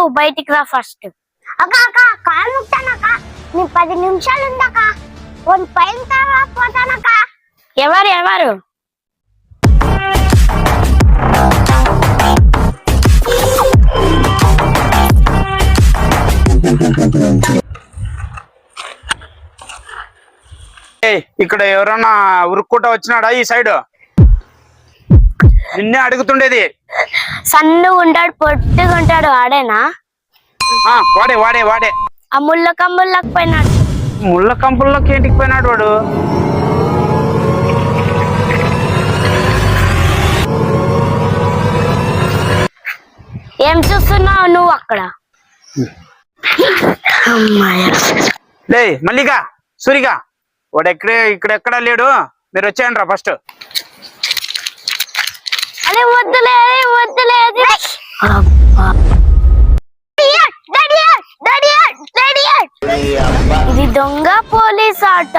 నువ్వు బయటికి రా ఫస్ట్. అక్క అక్క కాలు ముక్తానక్క, నీ 10 నిమిషాలు ఉందక్క, వన్ పైన తర్వాత పోతానక్క. ఎవరు ఇక్కడ ఎవరన్నా ఉరుక్కుంటా వచ్చినాడా ఈ సైడ్? నిన్నే అడుగుతుండేది. సన్నుగా ఉంటాడు, పొట్టుగా ఉంటాడు, ఆడేనా? వాడే వాడే వాడే. ఆ ముళ్ళ కంబుల్లోకి పోయినాడు. ముళ్ళ కంపుల్లోకి ఏంటికి పోయినాడు వాడు? ఏం చూస్తున్నావు నువ్వు అక్కడ? లే మల్లిగా సూరిగా, వాడు ఇక్కడ ఎక్కడా లేడు, మీరు వచ్చేయండి రా ఫస్ట్. అరే వద్దులే ఇది దొంగ పోలీస్ ఆట.